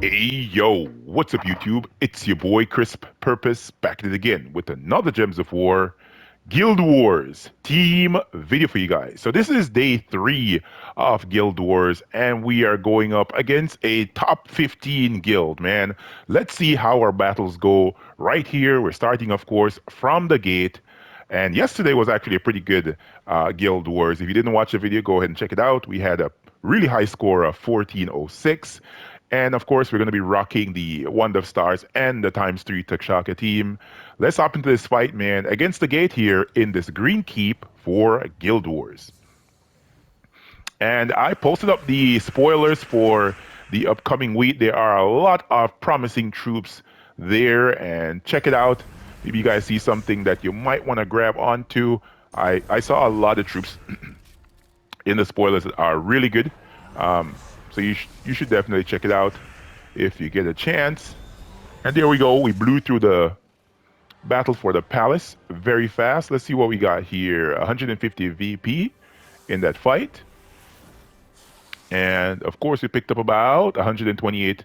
Hey yo, what's up YouTube? It's your boy Crisp Purpose back at it again with another Gems of War Guild Wars team video for you guys. So this is day 3 of Guild Wars and we are going up against a top 15 guild, man. Let's see how our battles go right here. We're starting of course from the gate. And yesterday was actually a pretty good Guild Wars. If you didn't watch the video, go ahead and check it out. We had a really high score of 1406. And of course, we're going to be rocking the Wand of Stars and the ×3 Takshaka team. Let's hop into this fight, man, against the gate here in this Green Keep for Guild Wars. And I posted up the spoilers for the upcoming week. There are a lot of promising troops there, and check it out. Maybe you guys see something that you might want to grab onto. I saw a lot of troops in the spoilers that are really good. So you should definitely check it out if you get a chance. And there we go. We blew through the battle for the palace very fast. Let's see what we got here. 150 VP in that fight. And of course, we picked up about 128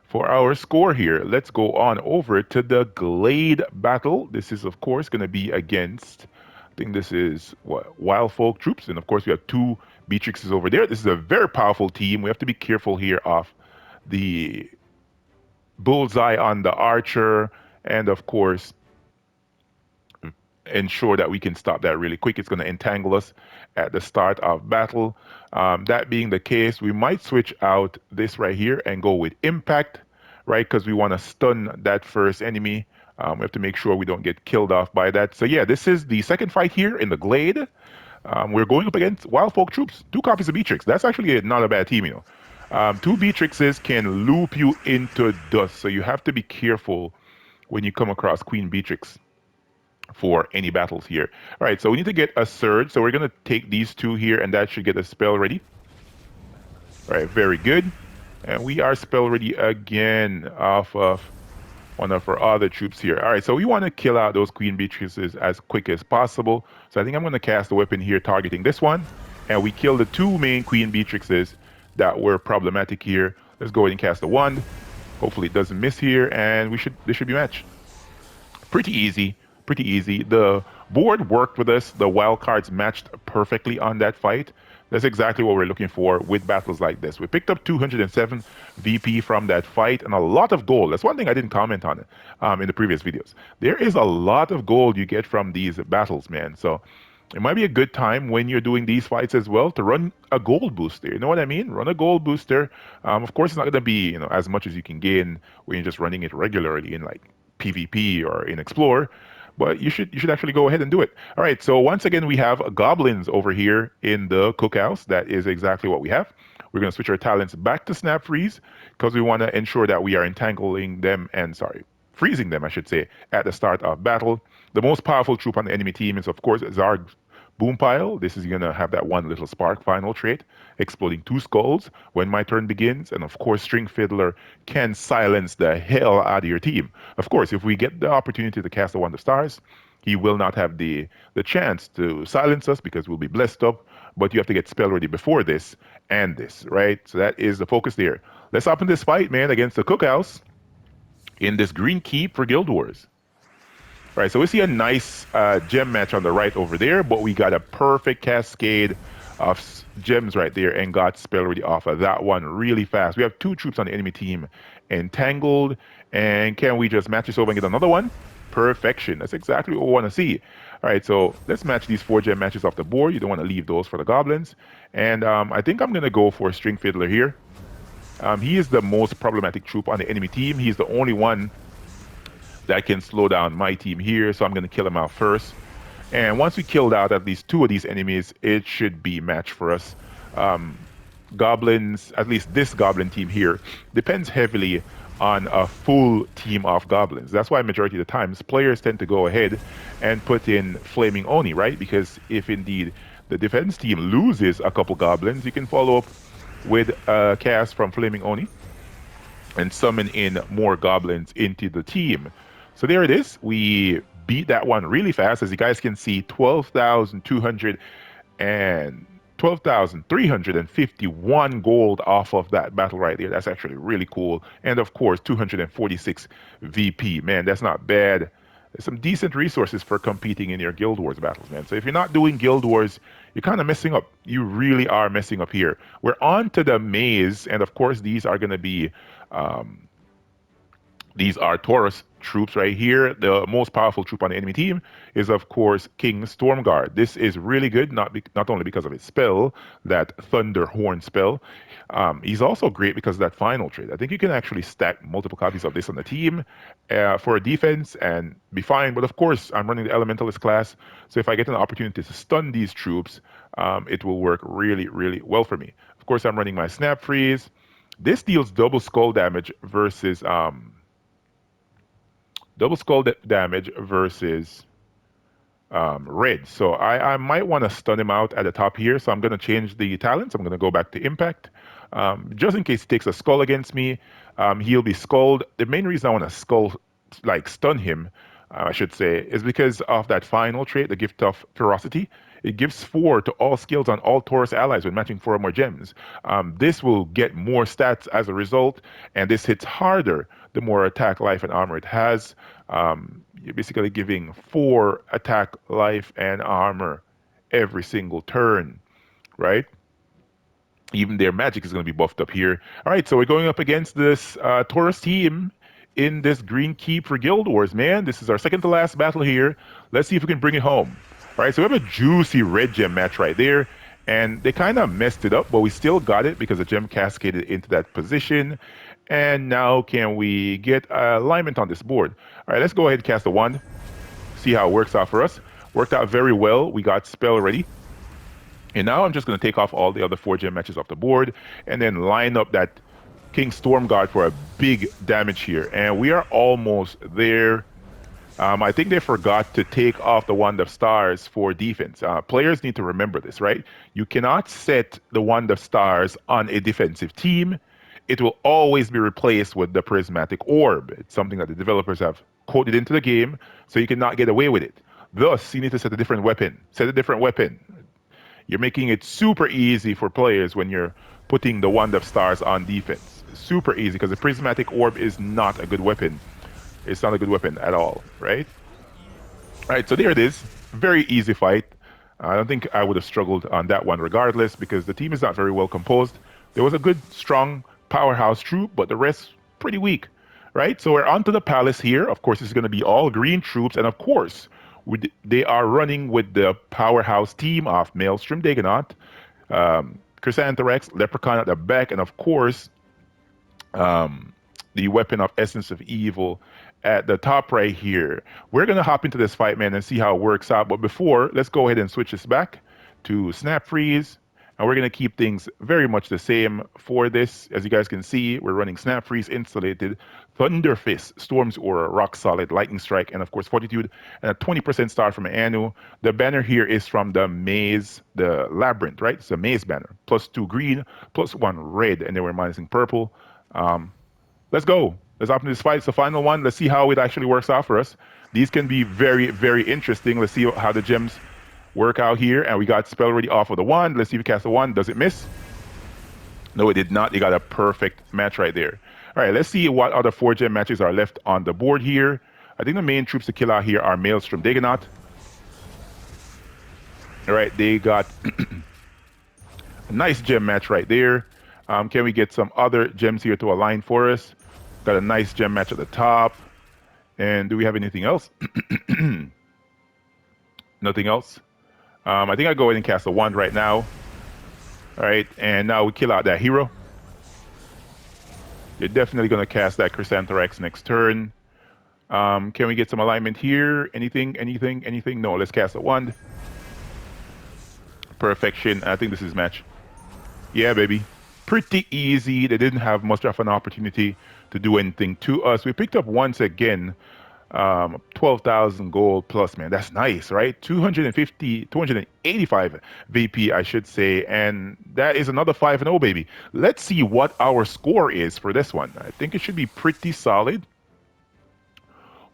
for our score here. Let's go on over to the Glade battle. This is, of course, going to be against, I think this is what, Wild Folk troops. And of course, we have 2 Beatrixes over there. This is a very powerful team. We have to be careful here of the bullseye on the archer. And of course, ensure that we can stop that really quick. It's going to entangle us at the start of battle. That being the case, we might switch out this right here and go with impact, right? Because we want to stun that first enemy. We have to make sure we don't get killed off by that. So yeah, this is the second fight here in the Glade. We're going up against Wild Folk troops. 2 copies of Beatrix. That's actually not a bad team, you know. 2 Beatrixes can loop you into dust, so you have to be careful when you come across Queen Beatrix for any battles here. All right, so we need to get a surge. So we're going to take these 2 here, and that should get a spell ready. All right, very good. And we are spell ready again off of one of our other troops here. All right, so we want to kill out those Queen Beatrices as quick as possible. So I think I'm going to cast a weapon here targeting this one. And we kill the 2 main Queen Beatrixes that were problematic here. Let's go ahead and cast a wand. Hopefully it doesn't miss here, and this should be matched. Pretty easy. Pretty easy. The board worked with us. The wild cards matched perfectly on that fight. That's exactly what we're looking for with battles like this. We picked up 207 VP from that fight and a lot of gold. That's one thing I didn't comment on in the previous videos. There is a lot of gold you get from these battles, man. So it might be a good time when you're doing these fights as well to run a gold booster. You know what I mean? Run a gold booster. Of course, it's not going to be as much as you can gain when you're just running it regularly in like PvP or in Explore. But you should actually go ahead and do it. All right, so once again, we have goblins over here in the cookhouse. That is exactly what we have. We're going to switch our talents back to Snap Freeze because we want to ensure that we are entangling them freezing them, I should say, at the start of battle. The most powerful troop on the enemy team is, of course, Zarg's Boompile. This is going to have that one little spark final trait, exploding 2 skulls when my turn begins. And of course, String Fiddler can silence the hell out of your team. Of course, if we get the opportunity to cast the Wand of Stars, he will not have the chance to silence us because we'll be blessed up. But you have to get spell ready before this and this, right? So that is the focus there. Let's hop in this fight, man, against the Cookhouse in this Green Keep for Guild Wars. Right, so we see a nice gem match on the right over there, but we got a perfect cascade of gems right there and got spell ready off of that one really fast. We have 2 troops on the enemy team entangled, and can we just match this over and get another one? Perfection. That's exactly what we want to see. All right, so let's match these 4 gem matches off the board. You don't want to leave those for the goblins. And I think I'm going to go for String Fiddler here. He is the most problematic troop on the enemy team. He's the only one that can slow down my team here, so I'm going to kill him out first. And once we killed out at least 2 of these enemies, it should be match for us. Goblins, at least this goblin team here, depends heavily on a full team of goblins. That's why majority of the times players tend to go ahead and put in Flaming Oni, right? Because if indeed the defense team loses a couple goblins, you can follow up with a cast from Flaming Oni and summon in more goblins into the team. So there it is. We beat that one really fast. As you guys can see, 12,200 and 12,351 gold off of that battle right there. That's actually really cool. And of course, 246 VP. Man, that's not bad. There's some decent resources for competing in your Guild Wars battles, man. So if you're not doing Guild Wars, you're kind of messing up. You really are messing up here. We're on to the maze, and of course, these are going to be um, these are Taurus troops right here. The most powerful troop on the enemy team is, of course, King Stormguard. This is really good, not only because of his spell, that Thunderhorn spell. He's also great because of that final trait. I think you can actually stack multiple copies of this on the team for a defense and be fine. But of course, I'm running the Elementalist class, so if I get an opportunity to stun these troops, it will work really, really well for me. Of course, I'm running my Snap Freeze. This deals double skull damage versus damage versus red. So I might want to stun him out at the top here. So I'm going to change the talents. I'm going to go back to impact. Just in case he takes a skull against me, he'll be skulled. The main reason I want to stun him, I should say, is because of that final trait, the gift of ferocity. It gives 4 to all skills on all Taurus allies when matching 4 or more gems. This will get more stats as a result, and this hits harder the more attack, life, and armor it has. You're basically giving 4 attack, life, and armor every single turn, right? Even their magic is going to be buffed up here. All right, so we're going up against this Taurus team in this Green Keep for Guild Wars, man. This is our second to last battle here. Let's see if we can bring it home. All right, so we have a juicy red gem match right there. And they kind of messed it up, but we still got it because the gem cascaded into that position. And now can we get alignment on this board? All right, let's go ahead and cast a wand. See how it works out for us. Worked out very well. We got spell ready. And now I'm just going to take off all the other 4 gem matches off the board and then line up that King Stormguard for a big damage here. And we are almost there. I think they forgot to take off the Wand of Stars for defense. Players need to remember this, right? You cannot set the Wand of Stars on a defensive team. It will always be replaced with the Prismatic Orb. It's something that the developers have coded into the game, so you cannot get away with it. Thus, you need to set a different weapon. Set a different weapon. You're making it super easy for players when you're putting the Wand of Stars on defense. Super easy, because the Prismatic Orb is not a good weapon. It's not a good weapon at all, right? All right, so there it is. Very easy fight. I don't think I would have struggled on that one regardless, because the team is not very well composed. There was a good, strong powerhouse troop, but the rest pretty weak, right? So we're onto the palace here. Of course, it's going to be all green troops, and of course, they are running with the powerhouse team of Maelstrom Dagonaut, Chrysanthrax, Leprechaun at the back, and of course, the weapon of Essence of Evil at the top right here. We're going to hop into this fight, man, and see how it works out. But before, let's go ahead and switch this back to Snap Freeze. And we're going to keep things very much the same for this. As you guys can see, we're running Snap Freeze installated, Thunder Fist, Storm's Aura, Rock Solid, Lightning Strike, and of course Fortitude, and a 20% start from Anu. The banner here is from the Maze, the Labyrinth, right? It's a Maze banner. +2 green, +1 red, and then we're minusing purple. Let's go. Let's hop into this fight. It's the final one. Let's see how it actually works out for us. These can be very, very interesting. Let's see how the gems work out here. And we got spell ready off of the wand. Let's see if we cast the wand. Does it miss? No, it did not. You got a perfect match right there. All right, let's see what other 4 gem matches are left on the board here. I think the main troops to kill out here are Maelstrom Dagonaut. All right, they got a nice gem match right there. Can we get some other gems here to align for us? Got a nice gem match at the top. And do we have anything else? Nothing else. I think I'll go ahead and cast a wand right now. All right, and now we kill out that hero. You're definitely going to cast that Chrysanthrax next turn. Can we get some alignment here? Anything? No, let's cast a wand. Perfection. I think this is match. Yeah, baby. Pretty easy. They didn't have much of an opportunity to do anything to us. We picked up once again 12,000 gold plus, man. That's nice, right? 285 VP, I should say. And that is another 5-0, baby. Let's see what our score is for this one. I think it should be pretty solid.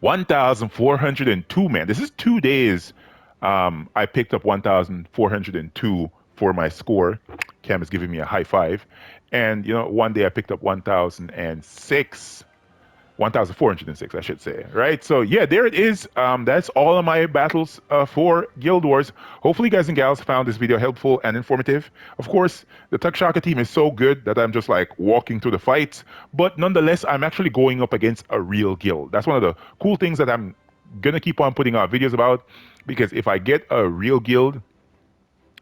1,402, man. This is 2 days. I picked up 1,402 for my score. Cam is giving me a high five. And, one day I picked up 1,406, I should say, right? So yeah, there it is. That's all of my battles for Guild Wars. Hopefully, guys and gals found this video helpful and informative. Of course, the Takshaka team is so good that I'm just like walking through the fights, but nonetheless, I'm actually going up against a real guild. That's one of the cool things that I'm gonna keep on putting out videos about, because if I get a real guild,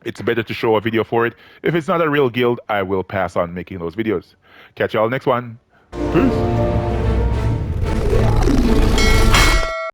it's better to show a video for it. If it's not a real guild, I will pass on making those videos. Catch y'all next one. Peace.